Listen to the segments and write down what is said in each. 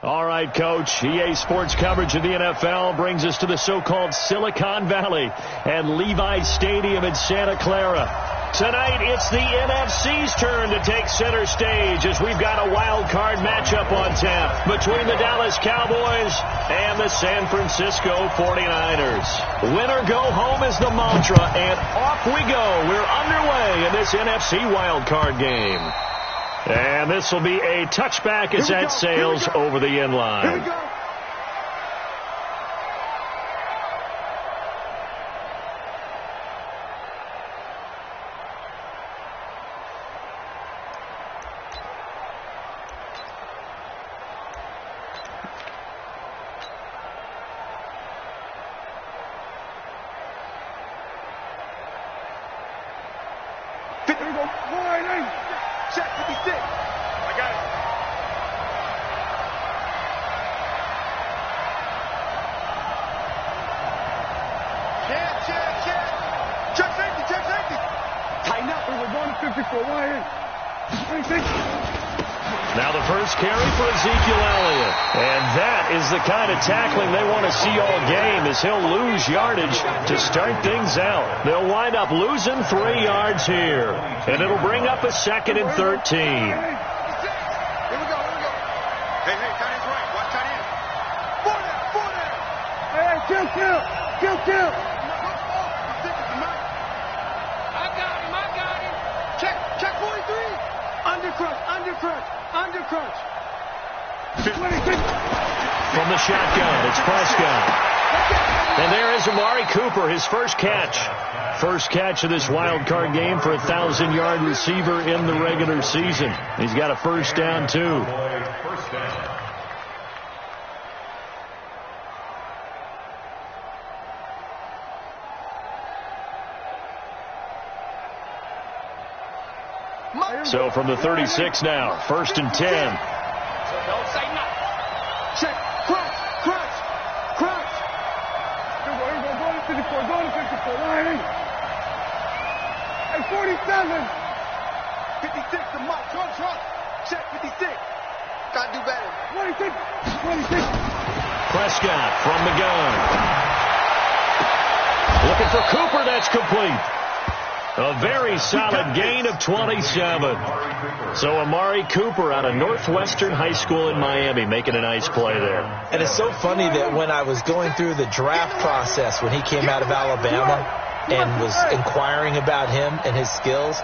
All right, Coach. EA Sports coverage of the NFL brings us to the so-called Silicon Valley and Levi's Stadium in Santa Clara. Tonight, it's the NFC's turn to take center stage as we've got a wild card matchup on tap between the Dallas Cowboys and the San Francisco 49ers. Win or go home is the mantra, and off we go. We're underway in this NFC wild card game. And this will be a touchback as that sails over the end line. Here we go. Check 56. I got it. Check safety. Tighten up. We were going to 54. Wide in. Now the first carry for Ezekiel Elliott. And that is the kind of tackling they want to see all game, as he'll lose yardage to start things out. They'll wind up losing 3 yards here. And it'll bring up a 2nd and 13. Here we go. Hey, tight end's right. Watch tight end. Four there. Hey, kill. I got him. Check 43. Undercrunch. 26. From the shotgun, it's Prescott. And there is Amari Cooper, his first catch. First catch of this wild card game for a 1,000-yard receiver in the regular season. He's got a first down, too. So from the 36 now, 1st and 10. So don't say nothing. Check. Crunch. Here we go. Going to 54. Line in. Hey, 47. 56. The mark. Trump. Check 56. Gotta do better. 26. Prescott from the gun. Looking for Cooper. That's complete. A very solid gain of 27. So Amari Cooper out of Northwestern High School in Miami making a nice play there. And it's so funny that when I was going through the draft process when he came out of Alabama and was inquiring about him and his skills,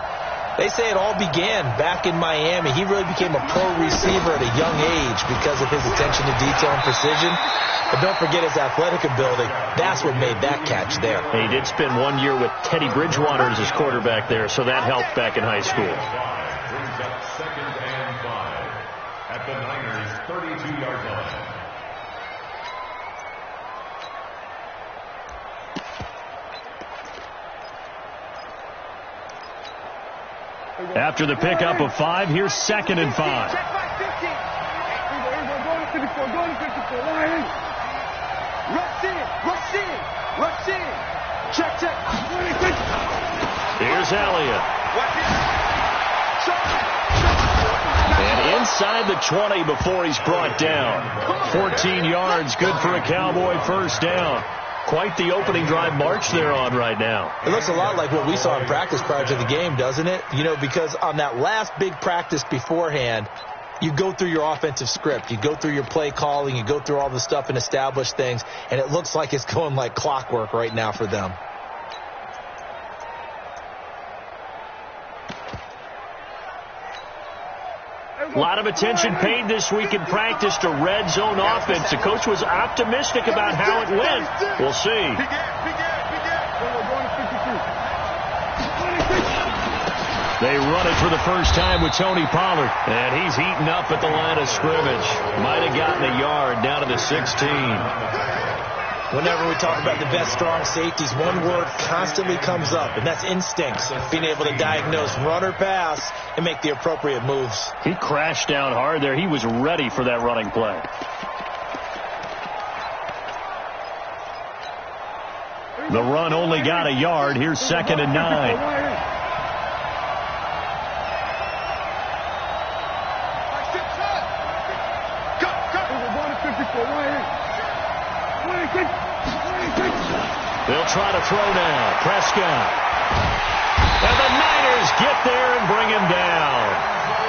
they say it all began back in Miami. He really became a pro receiver at a young age because of his attention to detail and precision. But don't forget his athletic ability. That's what made that catch there. He did spend 1 year with Teddy Bridgewater as his quarterback there, so that helped back in high school. Brings up 2nd and 5 at the Niners' 32-yard line. After the pickup of 5, here's 2nd and 5. Check 50. Going to 54. Line in. Rush in. Check. Here's Elliott. And inside the 20 before he's brought down. 14 yards, good for a Cowboy first down. Quite the opening drive march they're on right now. It looks a lot like what we saw in practice prior to the game, doesn't it? You know, because on that last big practice beforehand, you go through your offensive script. You go through your play calling. You go through all the stuff and establish things. And it looks like it's going like clockwork right now for them. A lot of attention paid this week in practice to red zone offense. The coach was optimistic about how it went. We'll see. They run it for the first time with Tony Pollard. And he's heating up at the line of scrimmage. Might have gotten a yard down to the 16. Whenever we talk about the best strong safeties, one word constantly comes up, and that's instincts. Being able to diagnose run or pass and make the appropriate moves. He crashed down hard there. He was ready for that running play. The run only got a yard. Here's 2nd and 9. try to throw now. Prescott. And the Niners get there and bring him down.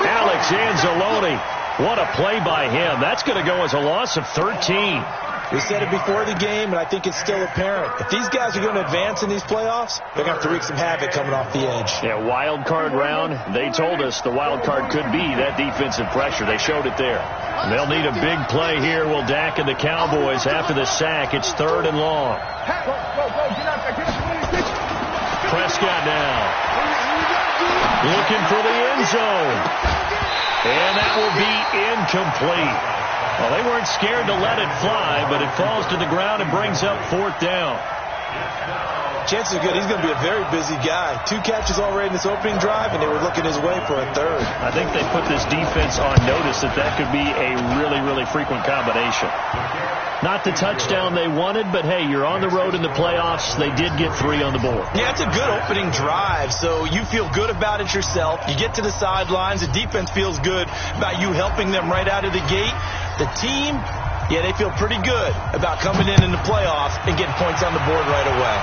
Alex Anzalone, what a play by him. That's going to go as a loss of 13. We said it before the game, and I think it's still apparent. If these guys are going to advance in these playoffs, they're going to have to wreak some havoc coming off the edge. Yeah, wild card round. They told us the wild card could be that defensive pressure. They showed it there. They'll need a big play here. Will Dak and the Cowboys after the sack. It's 3rd and long. Prescott now. Looking for the end zone. And that will be incomplete. Well, they weren't scared to let it fly, but it falls to the ground and brings up 4th down. Chances are good he's going to be a very busy guy. 2 catches already in this opening drive, and they were looking his way for a 3rd. I think they put this defense on notice that that could be a really, really frequent combination. Not the touchdown they wanted, but, hey, you're on the road in the playoffs. They did get 3 on the board. Yeah, it's a good opening drive, so you feel good about it yourself. You get to the sidelines. The defense feels good about you helping them right out of the gate. The team, yeah, they feel pretty good about coming in the playoffs and getting points on the board right away.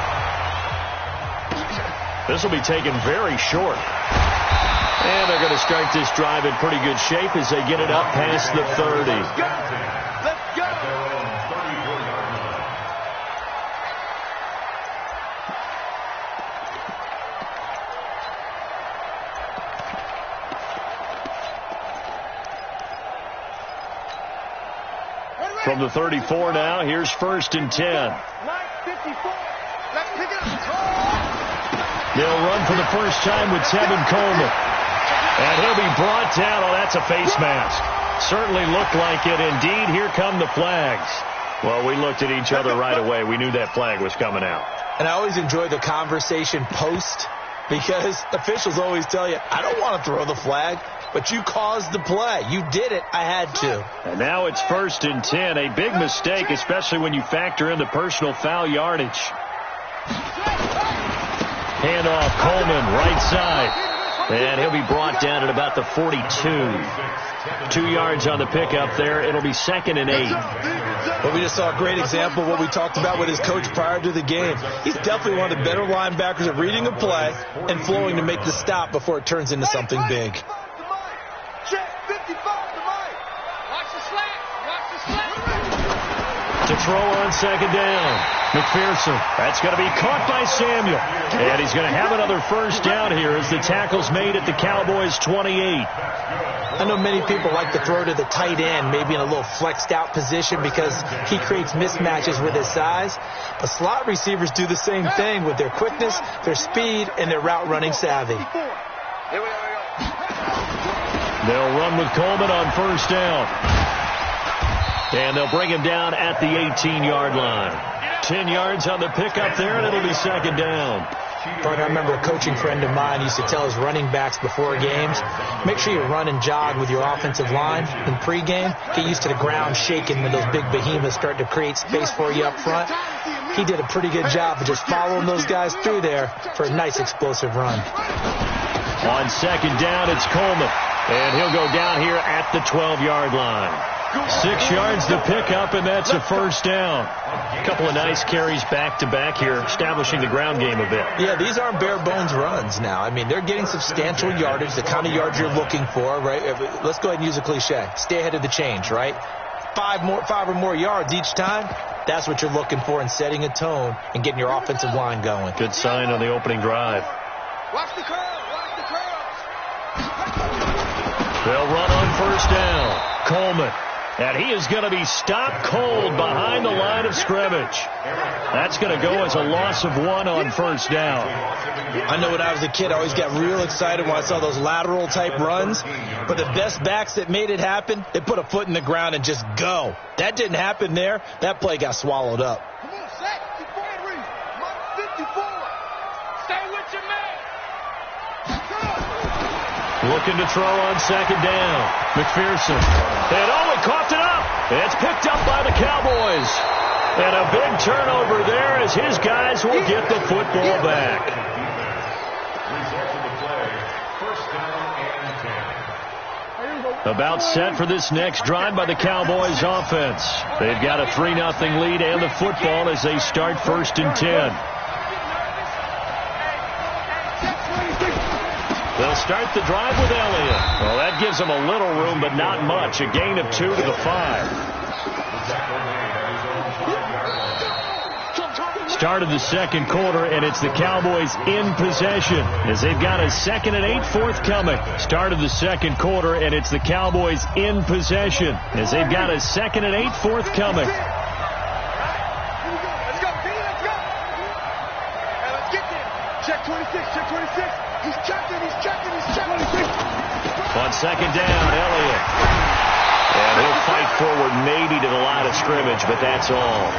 This will be taken very short. And they're going to start this drive in pretty good shape as they get it up past the 30. Let's go. From the 34 now, here's 1st and 10. They'll run for the first time with Tevin Coleman. And he'll be brought down. Oh, that's a face mask. Certainly looked like it. Indeed, here come the flags. Well, we looked at each other right away. We knew that flag was coming out. And I always enjoy the conversation post because officials always tell you, I don't want to throw the flag. But you caused the play. You did it. I had to. And now it's 1st and 10. A big mistake, especially when you factor in the personal foul yardage. Handoff, Coleman, right side. And he'll be brought down at about the 42. 2 yards on the pickup there. It'll be 2nd and 8. Well, we just saw a great example of what we talked about with his coach prior to the game. He's definitely one of the better linebackers at reading a play and flowing to make the stop before it turns into something big. To throw on 2nd down. McPherson. That's going to be caught by Samuel. And he's going to have another first down here as the tackle's made at the Cowboys' 28. I know many people like to throw to the tight end, maybe in a little flexed out position because he creates mismatches with his size. But slot receivers do the same thing with their quickness, their speed, and their route running savvy. They'll run with Coleman on 1st down. And they'll bring him down at the 18-yard line. 10 yards on the pickup there, and it'll be 2nd down. But I remember a coaching friend of mine used to tell his running backs before games, make sure you run and jog with your offensive line in pregame. Get used to the ground shaking when those big behemoths start to create space for you up front. He did a pretty good job of just following those guys through there for a nice explosive run. On 2nd down, it's Coleman. And he'll go down here at the 12-yard line. 6 yards to pick up, and that's a first down. A couple of nice carries back-to-back here, establishing the ground game a bit. Yeah, these aren't bare-bones runs now. I mean, they're getting substantial yardage, the kind of yards you're looking for, right? Let's go ahead and use a cliche. Stay ahead of the change, right? 5 or more yards each time. That's what you're looking for in setting a tone and getting your offensive line going. Good sign on the opening drive. Watch the curve. Watch the curve. They'll run on first down. Coleman. And he is going to be stopped cold behind the line of scrimmage. That's going to go as a loss of 1 on first down. I know when I was a kid, I always got real excited when I saw those lateral-type runs. But the best backs that made it happen, they put a foot in the ground and just go. That didn't happen there. That play got swallowed up. Come on, set. 54. Stay with your man. Looking to throw on second down. McPherson. And he coughed it up. It's picked up by the Cowboys. And a big turnover there as his guys will get the football back. Result of the play, first down and 10. About set for this next drive by the Cowboys offense. They've got a 3-0 lead and the football as they start 1st and 10. They'll start the drive with Elliott. Well, that gives them a little room, but not much. A gain of 2 to the 5. Start of the second quarter, and it's the Cowboys in possession as they've got a 2nd and 8 forthcoming. Start of the second quarter, and it's the Cowboys in possession as they've got a 2nd and 8 forthcoming. Let's go, let's go. And let's get there. Check 26, check 26. He's checking. On second down, Elliott. And he'll fight forward maybe to the line of scrimmage, but that's all.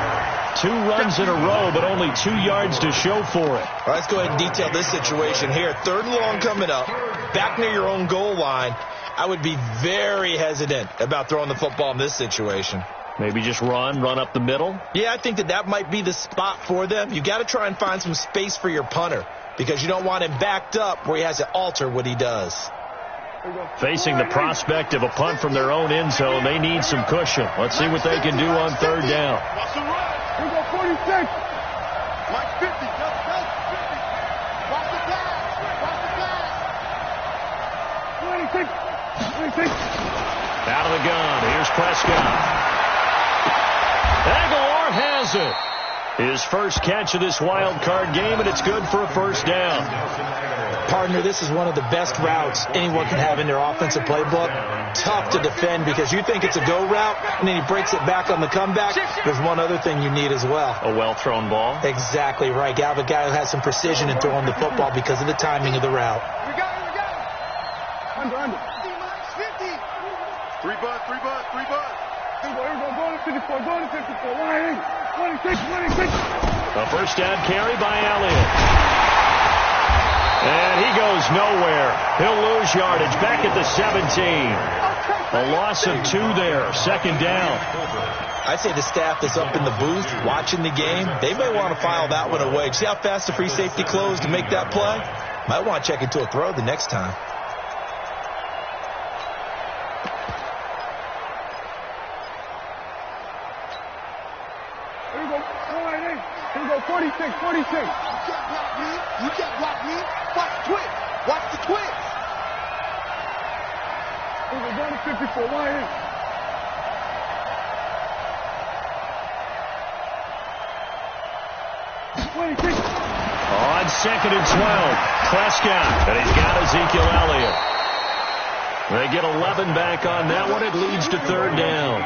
2 runs in a row, but only 2 yards to show for it. All right, let's go ahead and detail this situation here. 3rd and long coming up, back near your own goal line. I would be very hesitant about throwing the football in this situation. Maybe just run up the middle? Yeah, I think that might be the spot for them. You got to try and find some space for your punter because you don't want him backed up where he has to alter what he does. Facing the prospect of a punt from their own end zone, they need some cushion. Let's see what they can do on 3rd down. Here we go, 46. Mike 50. Watch the flash. 26. Out of the gun. Here's Prescott. Aguilar has it. His first catch of this wild card game, and it's good for a 1st down. Partner, this is one of the best routes anyone can have in their offensive playbook. Tough to defend because you think it's a go route, and then he breaks it back on the comeback. There's one other thing you need as well. A well-thrown ball. Exactly right. You have a guy who has some precision in throwing the football because of the timing of the route. We got it. Under. 50. 3 bud. Here we go, going to 54. 26. A 1st down carry by Elliott. And he goes nowhere. He'll lose yardage back at the 17. A loss of 2 there. 2nd down. I'd say the staff that's up in the booth watching the game, they may want to file that one away. See how fast the free safety closed to make that play? Might want to check into a throw the next time. Here we go, 46. You can't block me. Watch the twitch. We're going to 54. Why in? On 2nd and 12, Prescott, and he's got Ezekiel Elliott. They get 11 back on that one. It leads to 3rd down.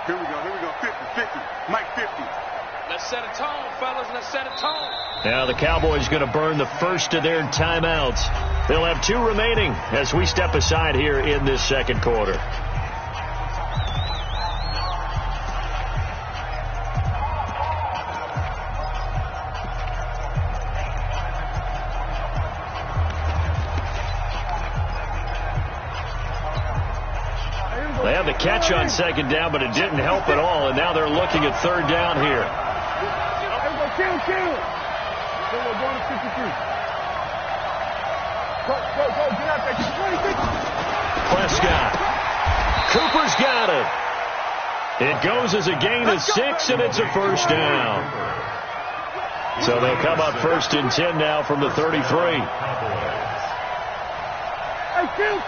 Here we go, 50, Mike 50. Let's set a tone, fellas, let's set a tone. Now the Cowboys going to burn the first of their timeouts. They'll have 2 remaining as we step aside here in this 2nd quarter. They had the catch on 2nd down, but it didn't help at all, and now they're looking at 3rd down here. Kill. We're going to 53. Go, get out there. 26. Prescott. Cooper's got it. It goes as a gain of 6, and it's a 1st down. So they'll come up 1st and 10 now from the 33. Hey, kill.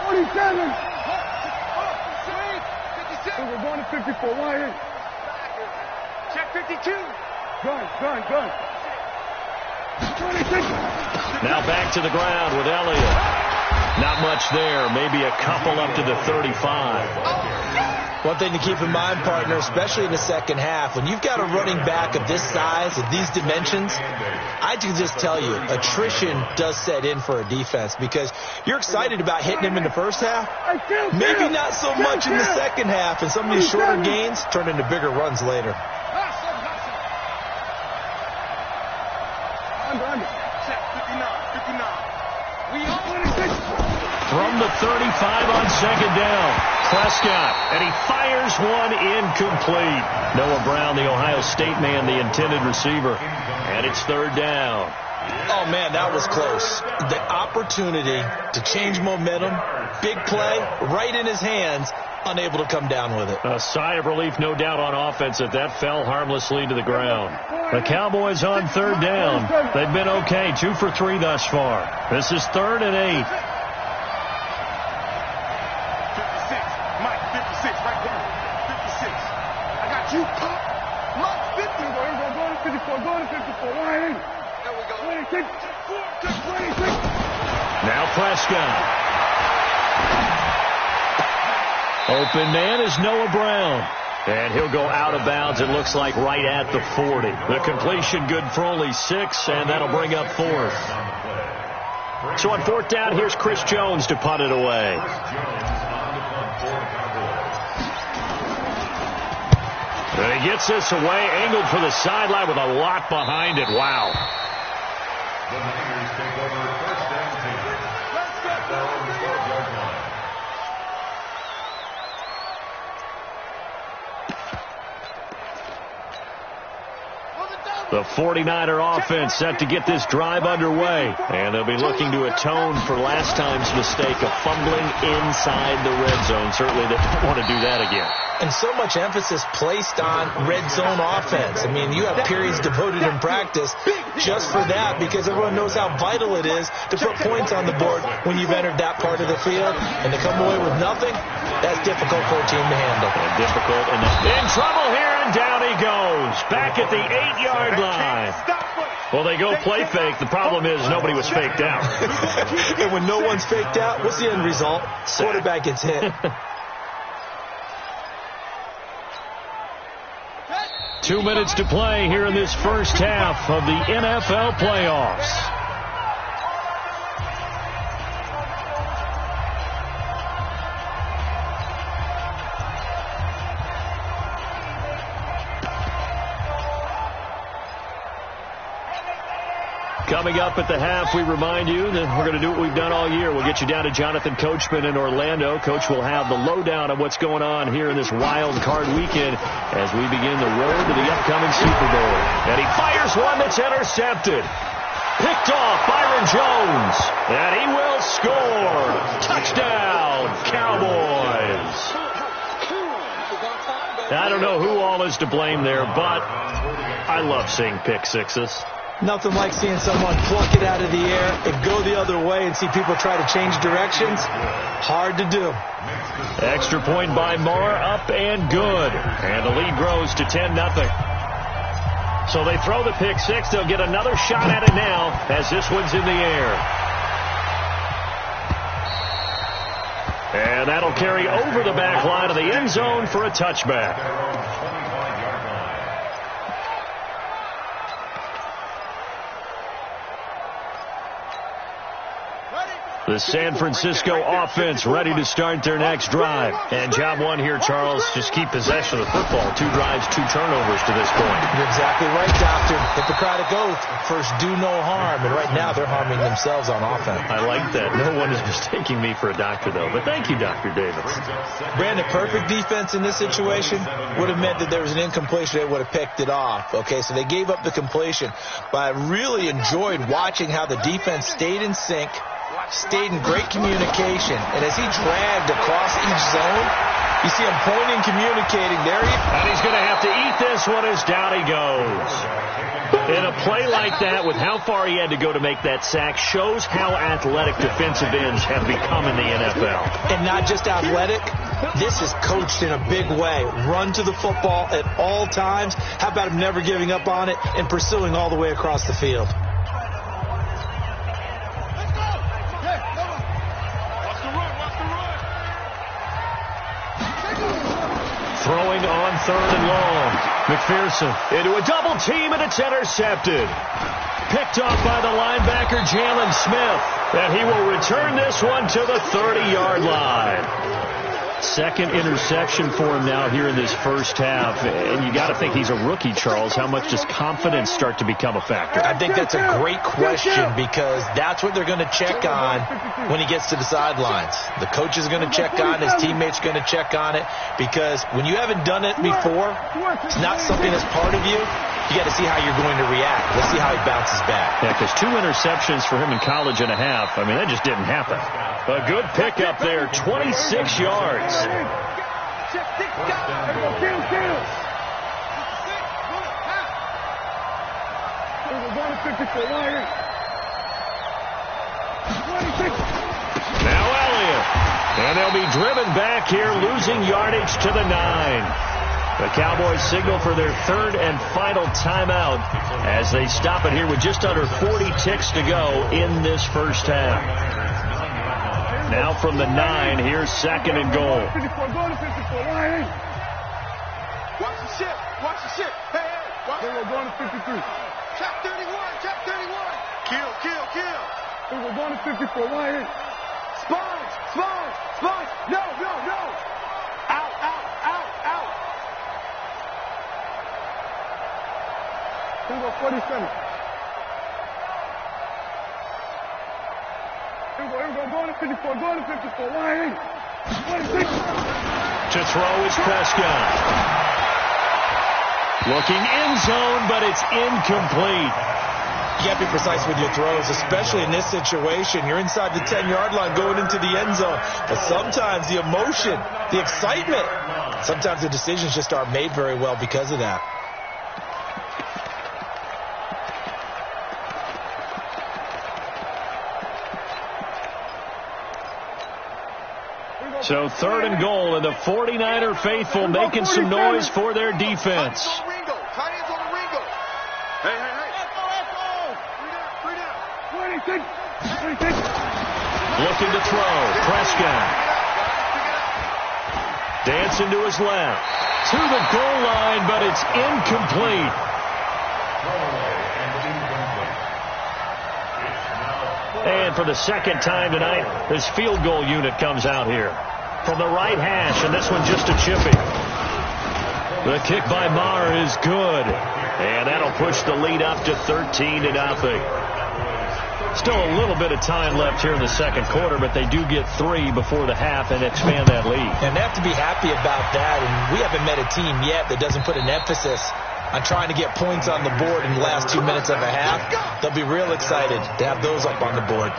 47. We're going to 54. Why in? Check 52. Gun. 26. Now back to the ground with Elliott. Not much there. Maybe a couple up to the 35. One thing to keep in mind, partner, especially in the second half, when you've got a running back of this size, of these dimensions, I can just tell you, attrition does set in for a defense because you're excited about hitting him in the first half. Maybe not so much in the second half, and some of these shorter gains turn into bigger runs later. Under. Check 59. From the 35 on 2nd down. Prescott, and he fires one incomplete. Noah Brown, the Ohio State man, the intended receiver. And it's third down. Oh, man, that was close. The opportunity to change momentum, big play, right in his hands, unable to come down with it. A sigh of relief, no doubt, on offense that fell harmlessly to the ground. The Cowboys on third down. They've been okay, 2 for 3 thus far. This is 3rd and 8. 56, Mike, 56, right there. 56. I got you, Pop. Mike, 50. Go to 54, go to 54. Right in. There we go. 26, 26. Now Prescott. Open man is Noah Brown. And he'll go out of bounds, it looks like, right at the 40. The completion good for only 6, and that'll bring up 4th. So on 4th down, here's Chris Jones to punt it away. And he gets this away, angled for the sideline with a lot behind it. Wow. The Niners take over 1st and 10. At their own 12-yard line. The 49er offense set to get this drive underway. And they'll be looking to atone for last time's mistake of fumbling inside the red zone. Certainly they don't want to do that again. And so much emphasis placed on red zone offense. I mean, you have periods devoted in practice just for that because everyone knows how vital it is to put points on the board when you've entered that part of the field. And to come away with nothing, that's difficult for a team to handle. And difficult. And in trouble here, and down he goes. Back at the 8-yard line. Well, they go play fake. The problem is nobody was faked out. And when no one's faked out, what's the end result? Quarterback gets hit. 2 minutes to play here in this first half of the NFL playoffs. Coming up at the half, we remind you that we're going to do what we've done all year. We'll get you down to Jonathan Coachman in Orlando. Coach will have the lowdown of what's going on here in this wild card weekend as we begin the road to the upcoming Super Bowl. And he fires one that's intercepted. Picked off Byron Jones. And he will score. Touchdown, Cowboys. I don't know who all is to blame there, but I love seeing pick sixes. Nothing like seeing someone pluck it out of the air and go the other way and see people try to change directions. Hard to do. Extra point by Marr, up and good. And the lead grows to 10-0. So they throw the pick six. They'll get another shot at it now as this one's in the air. And that'll carry over the back line of the end zone for a touchback. The San Francisco offense ready to start their next drive. And job one here, Charles, just keep possession of the football. 2 drives, 2 turnovers to this point. You're exactly right, Doctor. Hippocratic oath. First, do no harm. And right now, they're harming themselves on offense. I like that. No one is mistaking me for a doctor, though. But thank you, Dr. Davis. Brandon, perfect defense in this situation would have meant that there was an incompletion. They would have picked it off. Okay, so they gave up the completion. But I really enjoyed watching how the defense stayed in sync, stayed in great communication, and as he dragged across each zone, you see him pointing, communicating there. And he's going to have to eat this one as down he goes. In a play like that, with how far he had to go to make that sack, shows how athletic defensive ends have become in the NFL. And not just athletic, this is coached in a big way. Run to the football at all times. How about him never giving up on it and pursuing all the way across the field? Throwing on 3rd and long. McPherson into a double team, and it's intercepted. Picked off by the linebacker, Jalen Smith. And he will return this one to the 30-yard line. Second interception for him now here in this first half. And you got to think he's a rookie, Charles. How much does confidence start to become a factor? I think that's a great question because that's what they're going to check on when he gets to the sidelines. The coach is going to check on, his teammates going to check on it, because when you haven't done it before, it's not something that's part of you. You got to see how you're going to react. Let's see how he bounces back. Yeah, because 2 interceptions for him in college and a half. I mean, that just didn't happen. A good pickup there, 26 yards. Now Elliott. And they'll be driven back here, losing yardage to the 9. The Cowboys signal for their 3rd and final timeout as they stop it here with just under 40 ticks to go in this first half. Now from the 9, here's 2nd and goal. Watch the ship. Watch the ship. Hey, hey. Watch it. We're going to 53. Trap 31. Trap 31. Kill, kill, kill. We're going to 54. Line in. Sponge. Sponge. Sponge. No, no, no. Out, out, out, out. Here we go, 47. Here we go, going to 54, going to 54, line in. 26. To throw is Prescott. Looking end zone, but it's incomplete. You got to be precise with your throws, especially in this situation. You're inside the 10-yard line going into the end zone. But sometimes the emotion, the excitement, sometimes the decisions just aren't made very well because of that. So 3rd and goal, and the 49er faithful making some noise for their defense. Tight ends on the Ringo. Hey, hey, hey. Echo. 3 down. 26. Looking to throw. Prescott. Dancing to his left. To the goal line, but it's incomplete. And for the 2nd time tonight, this field goal unit comes out here. From the right hash, and this one just a chippy. The kick by Maher is good. And that'll push the lead up to 13-0. Still a little bit of time left here in the 2nd quarter, but they do get 3 before the half and expand that lead. And they have to be happy about that. And we haven't met a team yet that doesn't put an emphasis on trying to get points on the board in the last 2 minutes of a half. They'll be real excited to have those up on the board.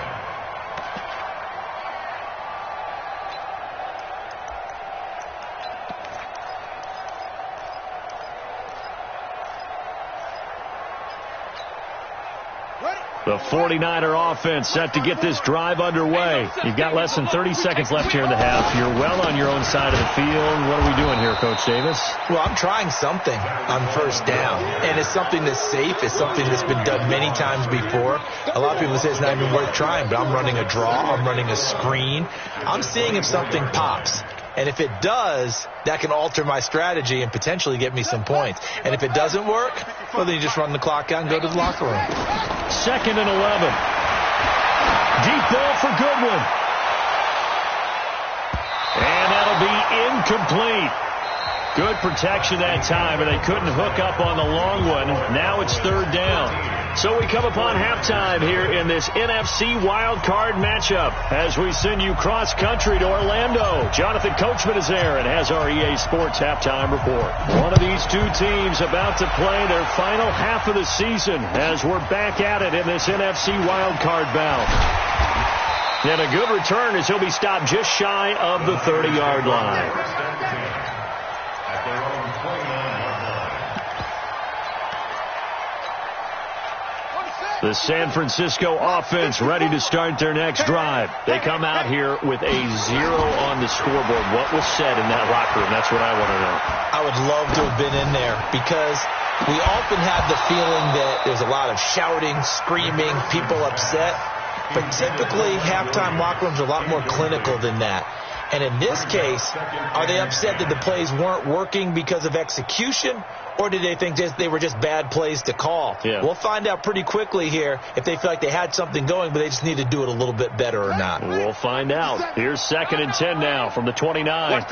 The 49er offense set to get this drive underway. You've got less than 30 seconds left here in the half. You're well on your own side of the field. What are we doing here, Coach Davis? Well, I'm trying something on 1st down, and it's something that's safe. It's something that's been done many times before. A lot of people say it's not even worth trying, but I'm running a draw. I'm running a screen. I'm seeing if something pops. And if it does, that can alter my strategy and potentially get me some points. And if it doesn't work, well, then you just run the clock out and go to the locker room. 2nd and 11. Deep ball for Goodwin. And that'll be incomplete. Good protection that time, and they couldn't hook up on the long one. Now it's 3rd down. So we come upon halftime here in this NFC wildcard matchup as we send you cross-country to Orlando. Jonathan Coachman is there and has our EA Sports halftime report. One of these 2 teams about to play their final half of the season as we're back at it in this NFC wildcard bout. And a good return as he'll be stopped just shy of the 30-yard line. The San Francisco offense ready to start their next drive. They come out here with a 0 on the scoreboard. What was said in that locker room? That's what I want to know. I would love to have been in there because we often have the feeling that there's a lot of shouting, screaming, people upset. But typically, halftime locker rooms are a lot more clinical than that. And in this case, are they upset that the plays weren't working because of execution, or did they think they were just bad plays to call? Yeah. We'll find out pretty quickly here if they feel like they had something going, but they just need to do it a little bit better or not. We'll find out. Here's 2nd and 10 now from the 29.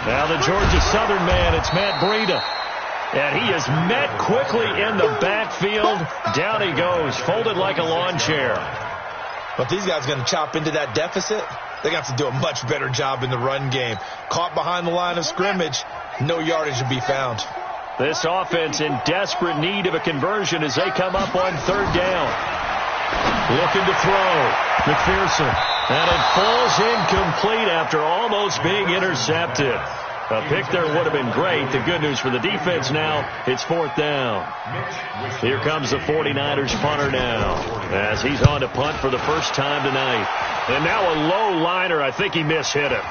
Now the Georgia Southern man, it's Matt Breida. And he is met quickly in the backfield. Down he goes, folded like a lawn chair. But these guys are going to chop into that deficit. They got to do a much better job in the run game. Caught behind the line of scrimmage, no yardage to be found. This offense in desperate need of a conversion as they come up on 3rd down. Looking to throw. McPherson. And it falls incomplete after almost being intercepted. A pick there would have been great. The good news for the defense now, it's 4th down. Here comes the 49ers punter now as he's on to punt for the first time tonight. And now a low liner. I think he mishit him.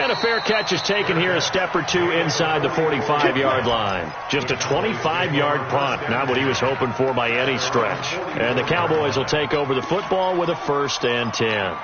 And a fair catch is taken here, a step or two inside the 45-yard line. Just a 25-yard punt, not what he was hoping for by any stretch. And the Cowboys will take over the football with a 1st and 10.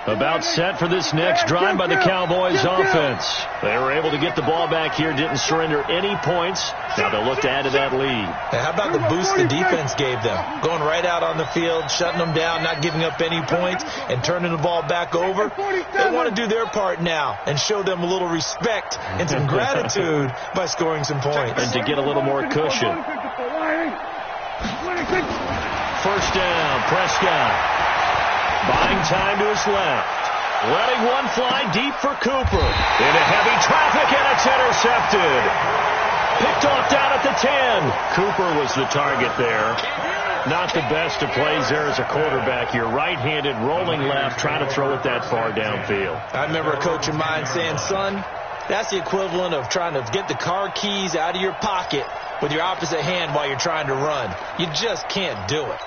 About set for this next drive by the Cowboys offense. They were able to get the ball back here, didn't surrender any points. Now they'll look to add to that lead. And how about the boost the defense gave them? Going right out on the field, shutting them down, not giving up any points, and turning the ball back over. They want to do their part now and show them a little respect and some gratitude by scoring some points. And to get a little more cushion. 1st down, Prescott. Buying time to his left. Letting one fly deep for Cooper. Into heavy traffic, and it's intercepted. Picked off down at the 10. Cooper was the target there. Not the best of plays there as a quarterback. You're right-handed, rolling left, trying to throw it that far downfield. I remember a coach of mine saying, son, that's the equivalent of trying to get the car keys out of your pocket with your opposite hand while you're trying to run. You just can't do it.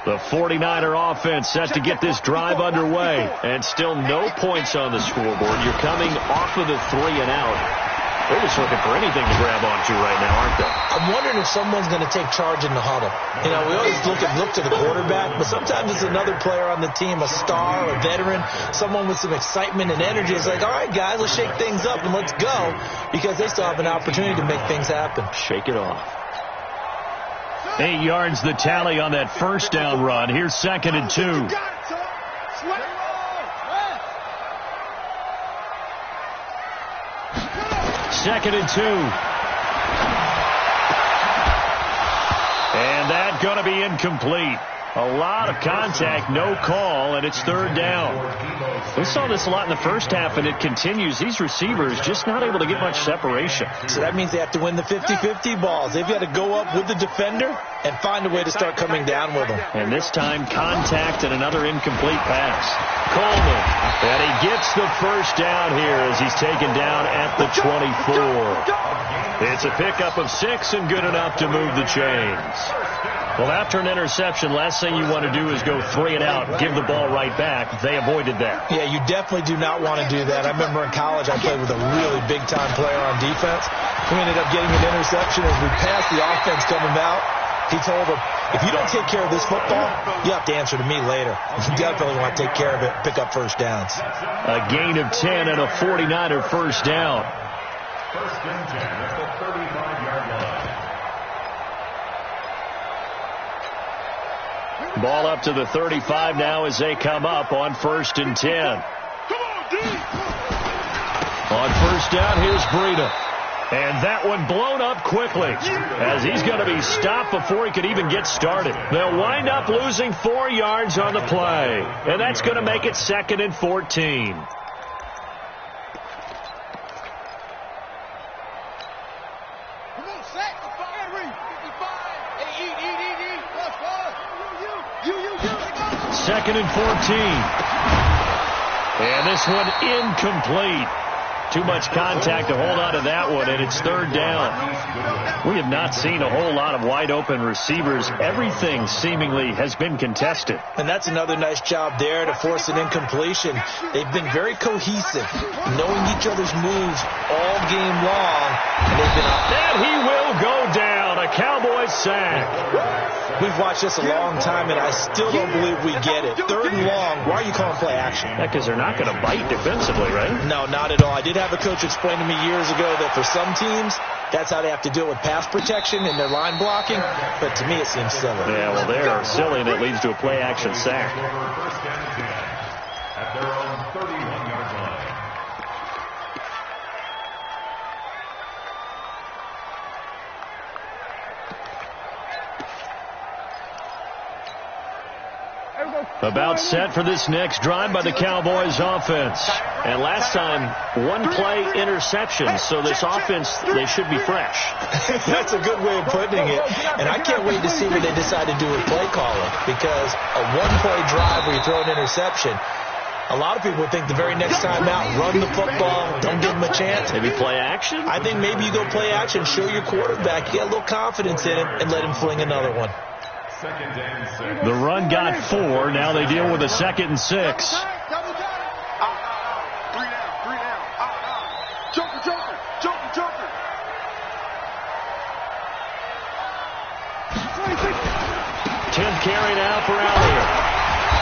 The 49er offense set to get this drive underway. And still no points on the scoreboard. You're coming off of the 3 and out. They're just looking for anything to grab onto right now, aren't they? I'm wondering if someone's going to take charge in the huddle. You know, we always look to the quarterback, but sometimes it's another player on the team, a star, a veteran, someone with some excitement and energy. It's like, all right, guys, let's shake things up and let's go, because they still have an opportunity to make things happen. Shake it off. 8 yards the tally on that 1st down run. Here's 2nd and 2. 2nd and 2. And that's going to be incomplete. A lot of contact, no call, and it's 3rd down. We saw this a lot in the first half, and it continues. These receivers just not able to get much separation. So that means they have to win the 50-50 balls. They've got to go up with the defender and find a way to start coming down with them. And this time, contact and another incomplete pass. Coleman, and he gets the 1st down here as he's taken down at the 24. It's a pickup of 6 and good enough to move the chains. Well, after an interception, last thing you want to do is go 3 and out, give the ball right back. They avoided that. Yeah, you definitely do not want to do that. I remember in college I played with a really big-time player on defense. We ended up getting an interception as we passed the offense coming out. He told him, if you don't take care of this football, you have to answer to me later. You definitely want to take care of it, pick up 1st downs. A gain of 10 and a 49er 1st down. 1st and 10 at the 35-yard line. Ball up to the 35 now as they come up on 1st and 10. On 1st down, here's Breida. And that one blown up quickly as he's going to be stopped before he could even get started. They'll wind up losing 4 yards on the play. And that's going to make it 2nd and 14. Second and 14. And this one incomplete. Too much contact to hold on to that one, and it's 3rd down. We have not seen a whole lot of wide-open receivers. Everything seemingly has been contested. And that's another nice job there to force an incompletion. They've been very cohesive, knowing each other's moves all game long. And they've been And he will go down. a Cowboys sack. We've watched this a long time, and I still don't believe we get it. 3rd and long, why are you calling play action? Because they're not going to bite defensively, right? No, not at all. I did have a coach explain to me years ago that for some teams, that's how they have to deal with pass protection and their line blocking. But to me, it seems silly. Yeah, well, they're silly, and it leads to a play action sack. At their own 31-yard line. About set for this next drive by the Cowboys offense. And last time, 1-play interception. So this offense, they should be fresh. That's a good way of putting it. And I can't wait to see what they decide to do with play calling. Because a 1-play drive where you throw an interception, a lot of people would think the very next time out, run the football, don't give them a chance. Maybe play action? I think maybe you go play action, show your quarterback, you get a little confidence in him, and let him fling another one. The run got 4. Now they deal with a 2nd and 6. 3 down. Joker. 10th carry now for Elliott.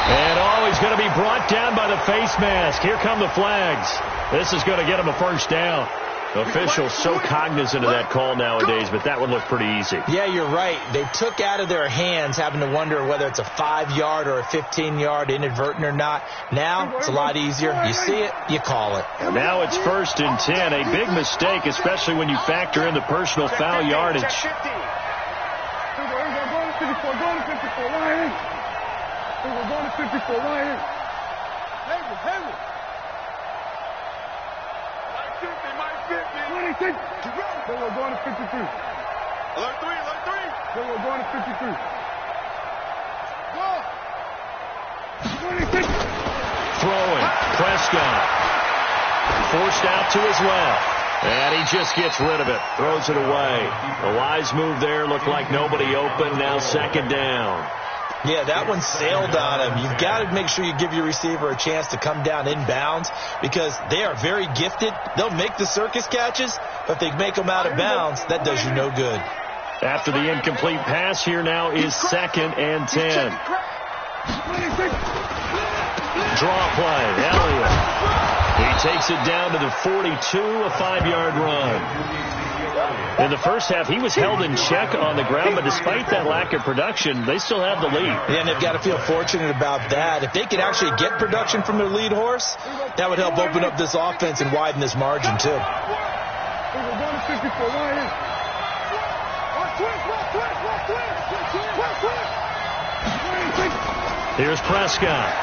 And he's going to be brought down by the face mask. Here come the flags. This is going to get him a first down. Officials so cognizant of that call nowadays, but that would look pretty easy. Yeah, you're right. They took out of their hands having to wonder whether it's a 5-yard or a 15-yard inadvertent or not. Now it's a lot easier. You see it, you call it. Now it's 1st and 10. A big mistake, especially when you factor in the personal foul yardage. Then we're going to 53. Alert 3. Then we're going to 53. Go. 26. Throwing. Prescott. Forced out to his left. And he just gets rid of it. Throws it away. A wise move there. Looked like nobody open. Now 2nd down. Yeah, that one sailed on him. You've got to make sure you give your receiver a chance to come down inbounds because they are very gifted. They'll make the circus catches, but if they make them out of bounds, that does you no good. After the incomplete pass, here now is 2nd and 10. Draw play. Elliott. He takes it down to the 42, a 5-yard run. In the first half, he was held in check on the ground, but despite that lack of production, they still have the lead. Yeah, and they've got to feel fortunate about that. If they could actually get production from their lead horse, that would help open up this offense and widen this margin, too. Here's Prescott.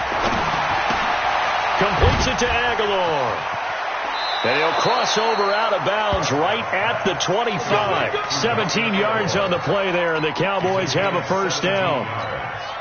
Completes it to Aguilar. And he'll cross over out of bounds right at the 25. 17 yards on the play there, and the Cowboys have a first down.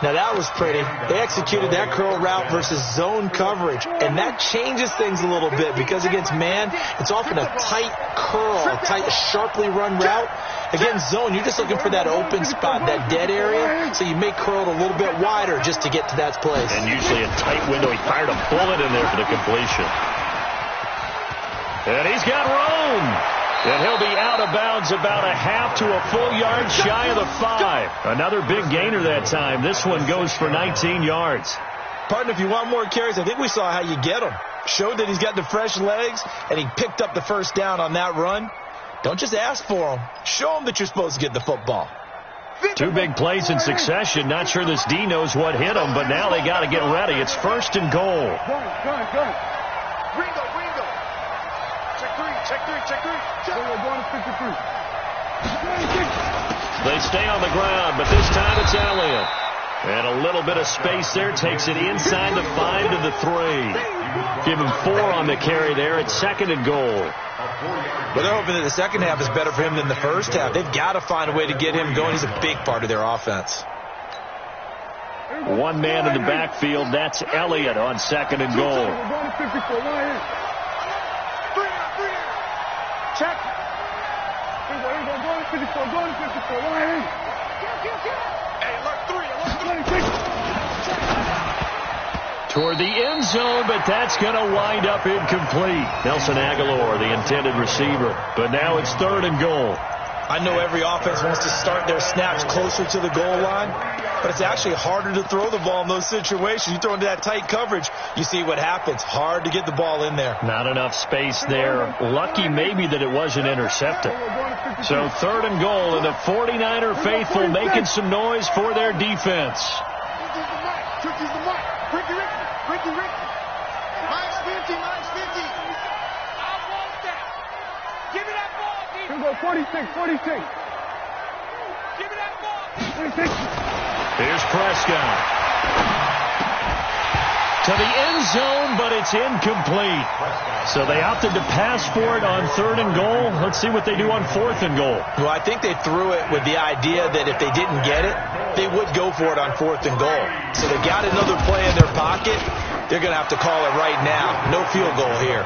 Now, that was pretty. They executed that curl route versus zone coverage, and that changes things a little bit because against man, it's often a tight curl, a tight, sharply run route. Against zone, you're just looking for that open spot, that dead area, so you may curl it a little bit wider just to get to that place. And usually a tight window. He fired a bullet in there for the completion. And he's got room. And he'll be out of bounds about a half to a full yard shy of the 5. Another big gainer that time. This one goes for 19 yards. Partner, if you want more carries, I think we saw how you get them. Showed that he's got the fresh legs, and he picked up the first down on that run. Don't just ask for them. Show them that you're supposed to get the football. 2 big plays in succession. Not sure this D knows what hit him, but now they got to get ready. It's 1st and goal. Go. Ringo. Check three. We're going to 53. They stay on the ground, but this time it's Elliott. And a little bit of space there. Takes it inside the 5 to the 3. Give him 4 on the carry there. It's 2nd and goal. But they're hoping that the second half is better for him than the first half. They've got to find a way to get him going. He's a big part of their offense. One man in the backfield. That's Elliott on 2nd and goal. We're going to 54. Check. We're going to 54. Going to 54. Hey, alert 3. Toward the end zone, but that's going to wind up incomplete. Nelson Aguilar, the intended receiver. But now it's 3rd and goal. I know every offense wants to start their snaps closer to the goal line, but it's actually harder to throw the ball in those situations. You throw into that tight coverage, you see what happens. Hard to get the ball in there. Not enough space there. Lucky maybe that it wasn't intercepted. So 3rd and goal, and the 49er faithful making some noise for their defense. Give me that ball, D. 46. Give me that ball, 46. Here's Prescott. To the end zone, but it's incomplete. So they opted to pass for it on 3rd and goal. Let's see what they do on 4th and goal. Well, I think they threw it with the idea that if they didn't get it, they would go for it on 4th and goal. So they got another play in their pocket. They're going to have to call it right now. No field goal here.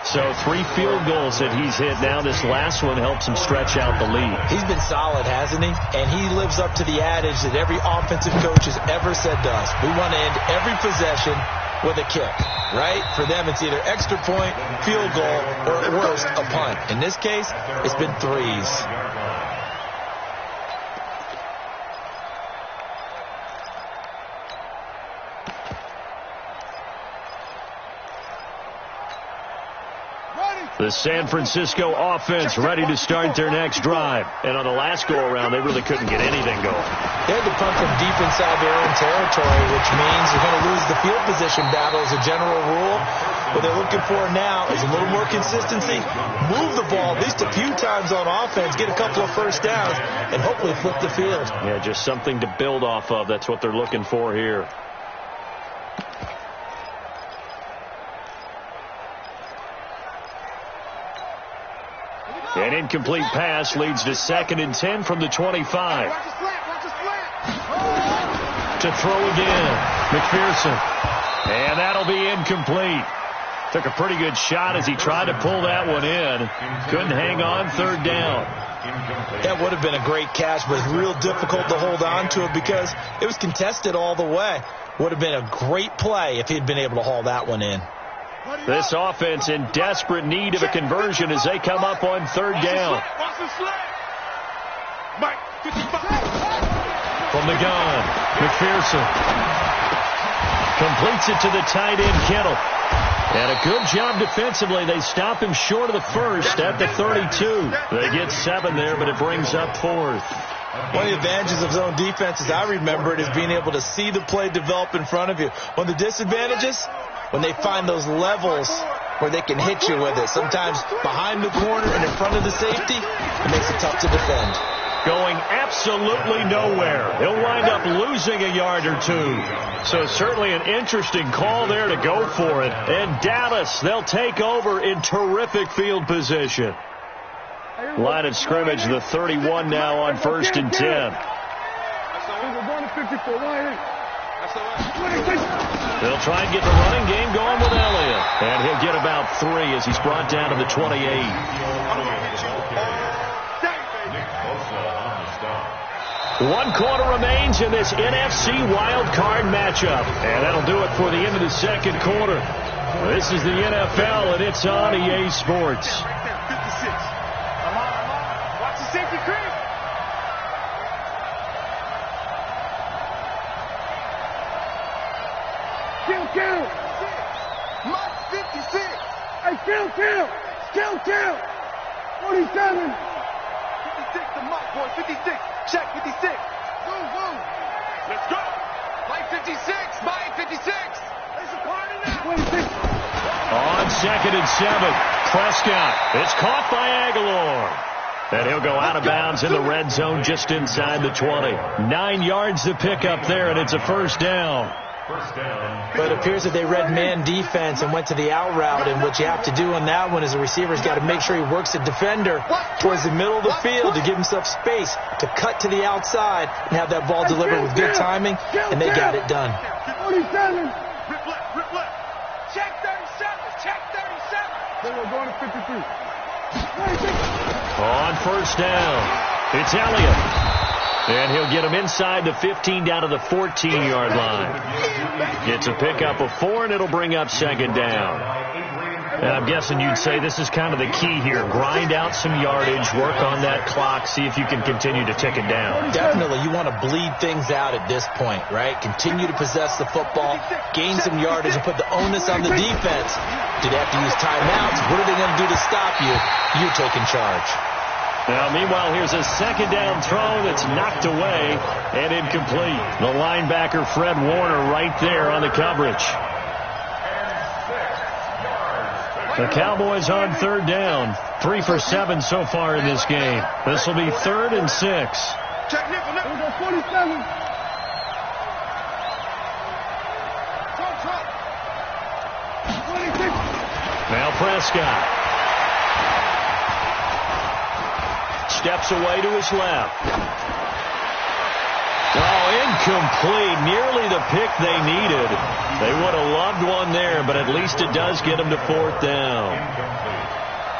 So 3 field goals that he's hit now. This last one helps him stretch out the lead. He's been solid, hasn't he? And he lives up to the adage that every offensive coach has ever said to us. We want to end every possession with a kick, right? For them, it's either extra point, field goal, or at worst, a punt. In this case, it's been 3s. The San Francisco offense ready to start their next drive. And on the last go-around, they really couldn't get anything going. They had to punt from deep inside their own territory, which means you're going to lose the field position battle as a general rule. What they're looking for now is a little more consistency, move the ball at least a few times on offense, get a couple of first downs, and hopefully flip the field. Yeah, just something to build off of. That's what they're looking for here. An incomplete pass leads to 2nd and 10 from the 25. To throw again, McPherson. And that'll be incomplete. Took a pretty good shot as he tried to pull that one in. Couldn't hang on, 3rd down. That would have been a great catch, but it's real difficult to hold on to it because it was contested all the way. Would have been a great play if he'd been able to haul that one in. This offense in desperate need of a conversion as they come up on 3rd down. From the gun, McPherson completes it to the tight end, Kittle. And a good job defensively. They stop him short of the first at the 32. They get 7 there, but it brings up 4th. One of the advantages of zone defense, as I remember it, is being able to see the play develop in front of you. One of the disadvantages, when they find those levels where they can hit you with it. Sometimes behind the corner and in front of the safety, it makes it tough to defend. Going absolutely nowhere. He'll wind up losing a yard or 2. So certainly an interesting call there to go for it. And Dallas, they'll take over in terrific field position. Line of scrimmage, the 31 now on 1st and 10. They'll try and get the running game going with Elliott. And he'll get about 3 as he's brought down to the 28. 1 quarter remains in this NFC wildcard matchup. And that'll do it for the end of the 2nd quarter. This is the NFL, and it's on EA Sports. Watch the safety creep. Kill. Mark 56. Hey, kill. 47. 56 to Mark, boy. 56. Check 56. Move. Let's go. Mike 56. Mike 56. There's a party now. 26. On 2nd and 7, Prescott. It's caught by Aguilar. And he'll go out of bounds in the red zone just inside the 20. 9 yards to pick up there, and it's a 1st down. But it appears that they read man defense and went to the out route, and what you have to do on that one is the receiver's got to make sure he works the defender towards the middle of the field to give himself space to cut to the outside and have that ball delivered with good timing, and they got it done. 47. Rip left. Check 37. Then we're going to 53. On 1st down, it's Elliott. And he'll get him inside the 15 down to the 14-yard line. It's a pickup of 4, and it'll bring up 2nd down. And I'm guessing you'd say this is kind of the key here. Grind out some yardage, work on that clock, see if you can continue to tick it down. Definitely. You want to bleed things out at this point, right? Continue to possess the football, gain some yardage, and put the onus on the defense. Do they have to use timeouts? What are they going to do to stop you? You're taking charge. Now, meanwhile, here's a second down throw that's knocked away and incomplete. The linebacker, Fred Warner, right there on the coverage. The Cowboys on third down. 3 for 7 so far in this game. This will be 3rd and 6. Check nickel, nickel. 47. Now Prescott. Steps away to his left. Oh, incomplete. Nearly the pick they needed. They would have loved one there, but at least it does get them to 4th down.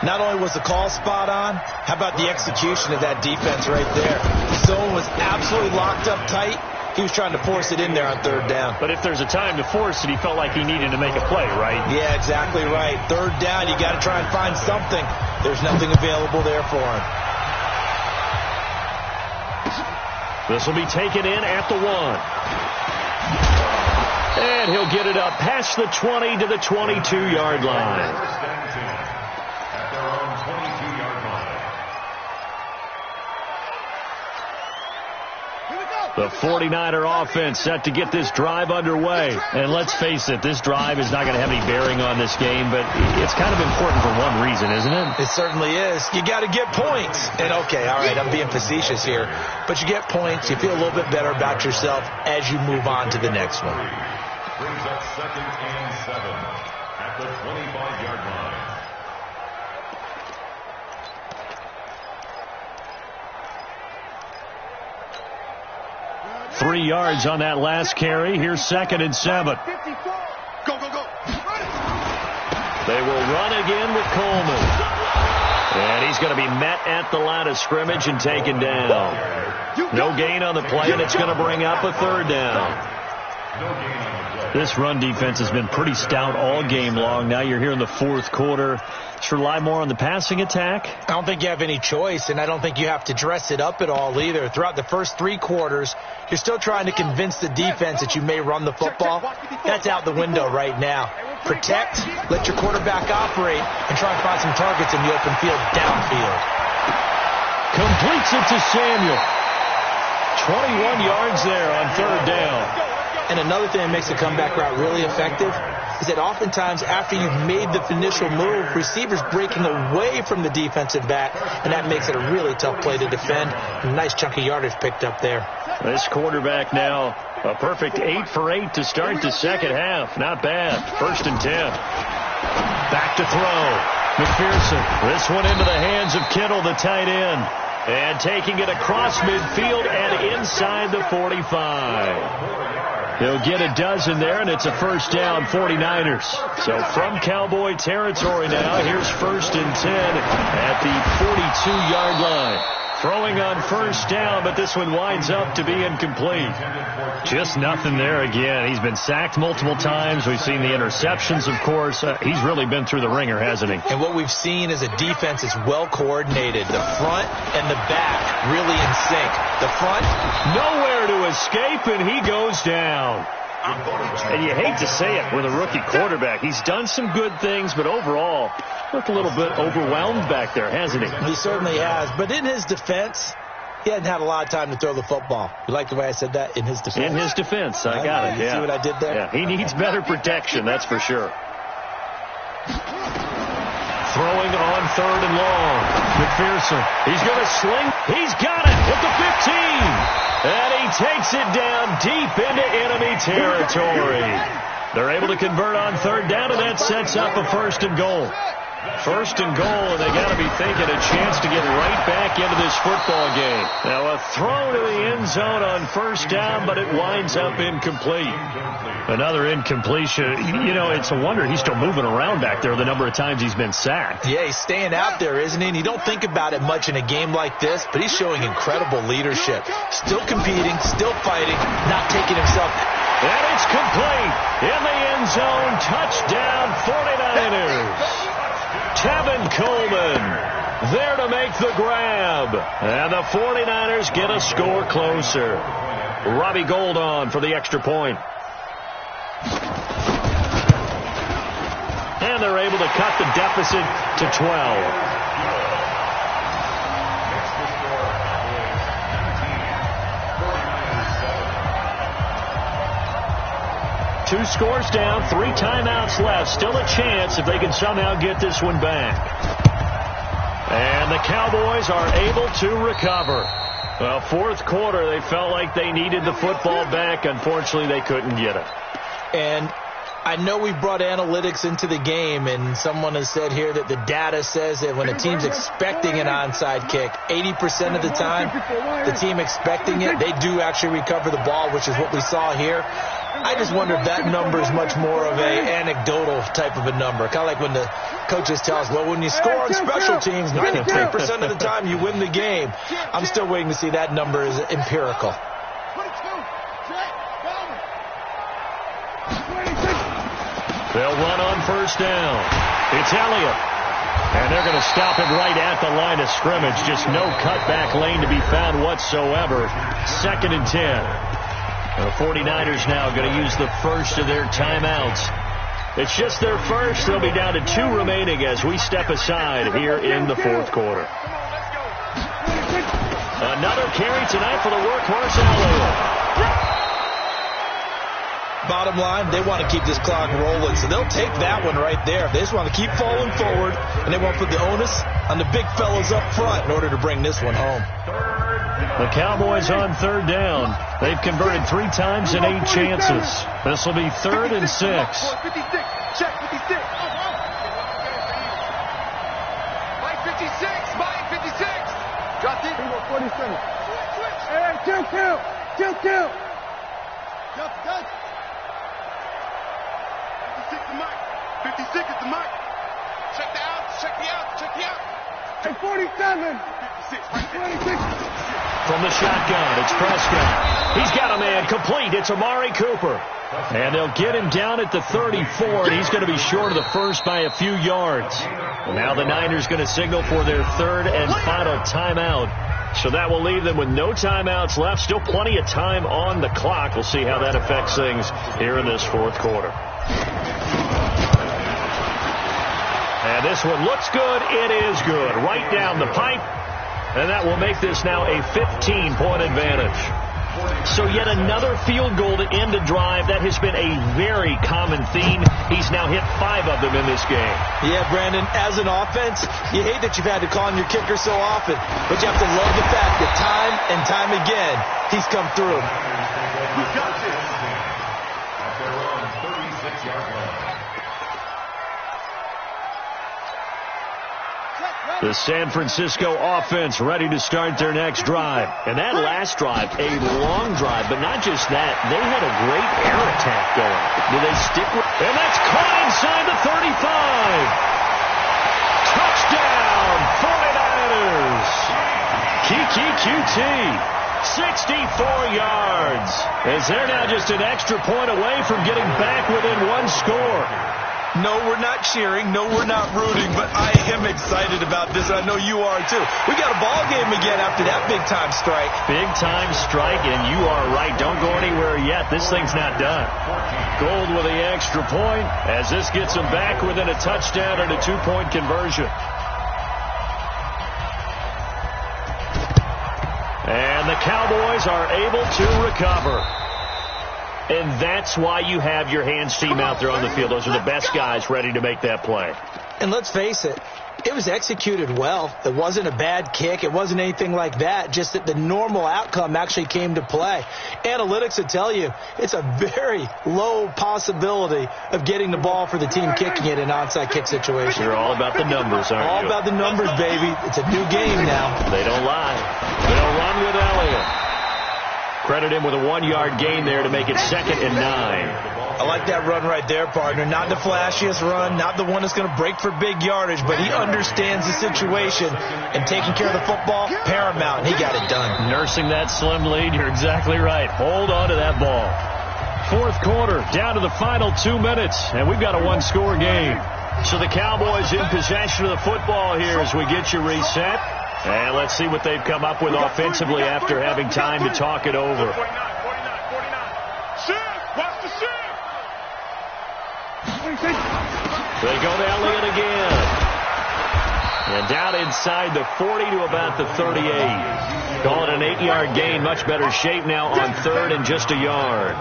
Not only was the call spot on, how about the execution of that defense right there? The zone was absolutely locked up tight. He was trying to force it in there on 3rd down. But if there's a time to force it, he felt like he needed to make a play, right? Yeah, exactly right. 3rd down, you got to try and find something. There's nothing available there for him. This will be taken in at the 1. And he'll get it up past the 20 to the 22-yard line. At their own 22-yard line. The 49er offense set to get this drive underway. And let's face it, this drive is not going to have any bearing on this game, but it's kind of important for one reason, isn't it? It certainly is. You got to get points. And okay, all right, I'm being facetious here. But you get points, you feel a little bit better about yourself as you move on to the next one. Brings up 2nd and 7 at the 25-yard line. 3 yards on that last carry. Here's 2nd and 7. Go, go, go. They will run again with Coleman. And he's going to be met at the line of scrimmage and taken down. No gain on the play, and it's going to bring up a 3rd down. This run defense has been pretty stout all game long. Now you're here in the 4th quarter. Should rely more on the passing attack? I don't think you have any choice, and I don't think you have to dress it up at all either. Throughout the first 3 quarters, you're still trying to convince the defense that you may run the football. That's out the window right now. Protect, let your quarterback operate, and try and find some targets in the open field downfield. Completes it to Samuel. 21 yards there on 3rd down. And another thing that makes the comeback route really effective is that oftentimes after you've made the initial move, receivers breaking away from the defensive back, and that makes it a really tough play to defend. A nice chunk of yardage picked up there. This quarterback now a perfect 8 for 8 to start the second half. Not bad. 1st and 10. Back to throw. McPherson. This one into the hands of Kittle, the tight end. And taking it across midfield and inside the 45. They'll get a dozen there, and it's a 1st down, 49ers. So from Cowboy territory now, here's 1st and 10 at the 42-yard line. Throwing on 1st down, but this one winds up to be incomplete. Just nothing there again. He's been sacked multiple times. We've seen the interceptions, of course. He's really been through the ringer, hasn't he? And what we've seen is a defense that's well coordinated. The front and the back really in sync. The front, nowhere to escape, and he goes down. And you hate to say it with a rookie quarterback. He's done some good things, but overall, looked a little bit overwhelmed back there, hasn't he? He certainly has. But in his defense, he hadn't had a lot of time to throw the football. You like the way I said that? In his defense? In his defense. I got it, yeah. See what I did there? Yeah, he needs better protection, that's for sure. Throwing on 3rd and long. McPherson. He's going to sling. He's got it at the 15. And he takes it down deep into enemy territory. They're able to convert on 3rd down, and that sets up a 1st and goal. 1st and goal, and they got to be thinking a chance to get right back into this football game. Now a throw to the end zone on 1st down, but it winds up incomplete. Another incompletion. You know, it's a wonder he's still moving around back there the number of times he's been sacked. Yeah, he's staying out there, isn't he? And you don't think about it much in a game like this, but he's showing incredible leadership. Still competing, still fighting, not taking himself. And it's complete. In the end zone, touchdown 49ers. Tevin Coleman there to make the grab. And the 49ers get a score closer. Robbie Gould on for the extra point. And they're able to cut the deficit to 12. Two scores down, 3 timeouts left. Still a chance if they can somehow get this one back. And the Cowboys are able to recover. Well, fourth quarter, they felt like they needed the football back. Unfortunately, they couldn't get it. And I know we brought analytics into the game, and someone has said here that the data says that when a team's expecting an onside kick, 80% of the time, the team expecting it, they do actually recover the ball, which is what we saw here. I just wonder if that number is much more of a anecdotal type of a number. Kind of like when the coaches tell us, well, when you score on special teams, 93% of the time you win the game. I'm still waiting to see that number is empirical. They'll run on first down. It's Elliott. And they're going to stop it right at the line of scrimmage. Just no cutback lane to be found whatsoever. 2nd and 10. The 49ers now going to use the first of their timeouts. It's just their first. They'll be down to 2 remaining as we step aside here in the fourth quarter. Another carry tonight for the workhorse Elliott. Bottom line, they want to keep this clock rolling, so they'll take that one right there. They just want to keep falling forward, and they won't put the onus on the big fellas up front in order to bring this one home. The Cowboys on third down. They've converted 3 times in 8 chances. This will be 3rd and 6. Check 56. Mike 56. Mike 56. Dropped it. 47. Hey, count. Jump. 56 is Mike. 56 is the Mike. Check the out. Hey, 47. 56. From the shotgun, it's Prescott. He's got a man complete. It's Amari Cooper. And they'll get him down at the 34, and he's going to be short of the first by a few yards. And now the Niners going to signal for their 3rd and final timeout. So that will leave them with no timeouts left. Still plenty of time on the clock. We'll see how that affects things here in this fourth quarter. And this one looks good. It is good. Right down the pipe. And that will make this now a 15-point advantage. So yet another field goal to end a drive. That has been a very common theme. He's now hit 5 of them in this game. Yeah, Brandon, as an offense, you hate that you've had to call on your kicker so often. But you have to love the fact that time and time again, he's come through. We got this. At their own 36-yard line. The San Francisco offense ready to start their next drive. And that last drive, a long drive, but not just that. They had a great air attack going. Do they stick with? And that's caught inside the 35. Touchdown, 49ers. Kiki QT, 64 yards. As they're now just an extra point away from getting back within 1 score. No, we're not cheering. No, we're not rooting. But I am excited about this. I know you are, too. We got a ball game again after that big-time strike. Big-time strike, and you are right. Don't go anywhere yet. This thing's not done. Gould with the extra point as this gets them back within a touchdown and a 2-point conversion. And the Cowboys are able to recover. And that's why you have your hands team out there on the field. Those are the best guys ready to make that play. And let's face it, it was executed well. It wasn't a bad kick. It wasn't anything like that. Just that the normal outcome actually came to play. Analytics would tell you it's a very low possibility of getting the ball for the team kicking it in an onside kick situation. You're all about the numbers, aren't you? All about the numbers, baby. It's a new game now. They don't lie. They'll run with Elliott. Credit him with a 1-yard gain there to make it 2nd and 9. I like that run right there, partner. Not the flashiest run, not the one that's going to break for big yardage, but he understands the situation, and taking care of the football, paramount, and he got it done. Nursing that slim lead, you're exactly right. Hold on to that ball. Fourth quarter, down to the final 2 minutes, and we've got a 1-score game. So the Cowboys in possession of the football here as we get you reset. And let's see what they've come up with offensively after having time to talk it over. 49. Shift! Watch the shift! They go to Elliott again. And down inside the 40 to about the 38. Call it an 8-yard gain. Much better shape now on third and just a yard.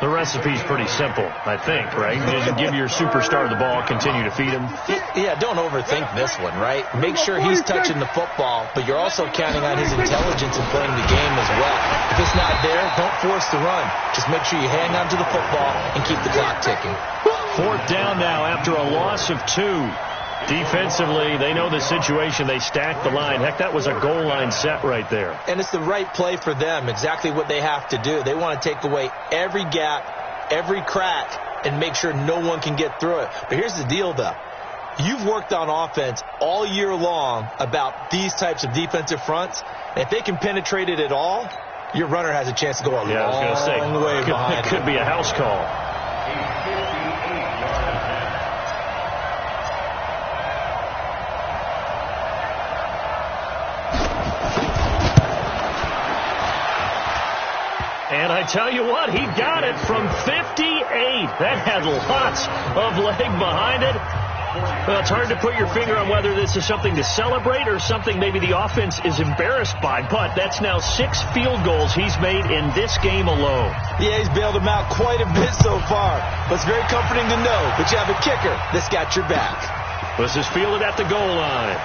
The recipe's pretty simple, I think, right? Just give your superstar the ball, continue to feed him. Yeah, don't overthink this one, right? Make sure he's touching the football, but you're also counting on his intelligence in playing the game as well. If it's not there, don't force the run. Just make sure you hang on to the football and keep the clock ticking. Fourth down now after a loss of 2. Defensively, they know the situation. They stack the line. Heck, that was a goal line set right there. And it's the right play for them, exactly what they have to do. They want to take away every gap, every crack, and make sure no one can get through it. But here's the deal, though. You've worked on offense all year long about these types of defensive fronts. And if they can penetrate it at all, your runner has a chance to go a long way behind. It could be a house call. And I tell you what, he got it from 58. That had lots of leg behind it. Well, it's hard to put your finger on whether this is something to celebrate or something maybe the offense is embarrassed by. But that's now 6 field goals he's made in this game alone. Yeah, he's bailed them out quite a bit so far. But it's very comforting to know that you have a kicker that's got your back. This is fielded at the goal line.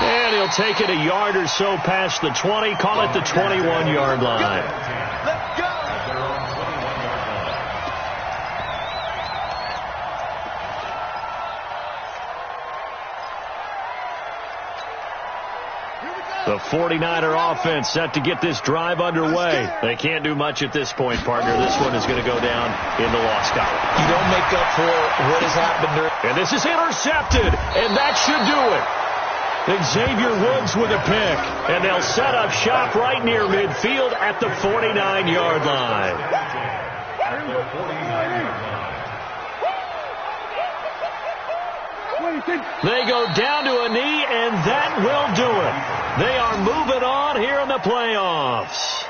And he'll take it a yard or so past the 20. Call it the 21-yard line. Let's go. The 49er offense set to get this drive underway. They can't do much at this point, partner. This one is going to go down in the loss column. You don't make up for what has happened. And this is intercepted, and that should do it. Xavier Woods with a pick, and they'll set up shop right near midfield at the 49-yard line. They go down to a knee, and that will do it. They are moving on here in the playoffs.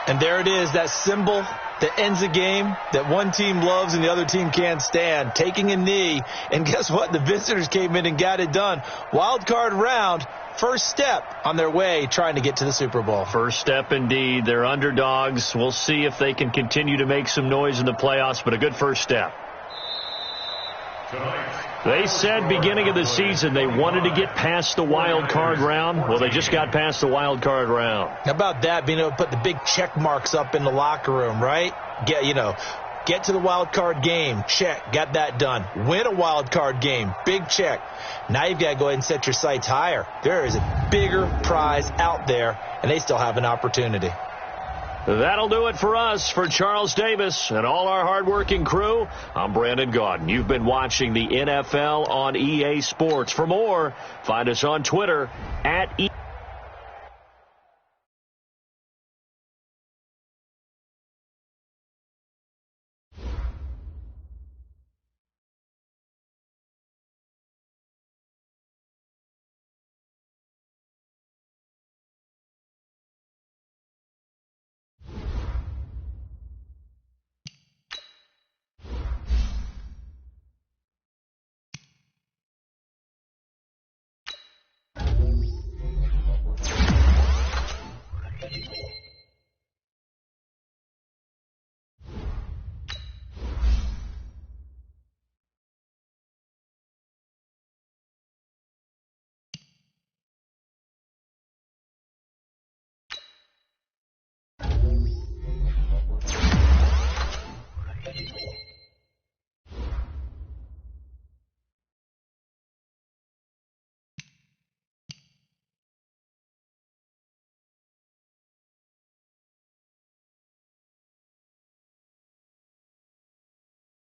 And there it is, that symbol that ends a game that one team loves and the other team can't stand, taking a knee. And guess what? The visitors came in and got it done. Wild card round, first step on their way trying to get to the Super Bowl. First step indeed. They're underdogs. We'll see if they can continue to make some noise in the playoffs, but a good first step. They said beginning of the season they wanted to get past the wild card round. Well, they just got past the wild card round. How about that, being able to put the big check marks up in the locker room, right? Get to the wild card game. Check. Got that done. Win a wild card game. Big check. Now you've got to go ahead and set your sights higher. There is a bigger prize out there, and they still have an opportunity. That'll do it for us. For Charles Davis and all our hardworking crew, I'm Brandon Gaudin. You've been watching the NFL on EA Sports. For more, find us on Twitter @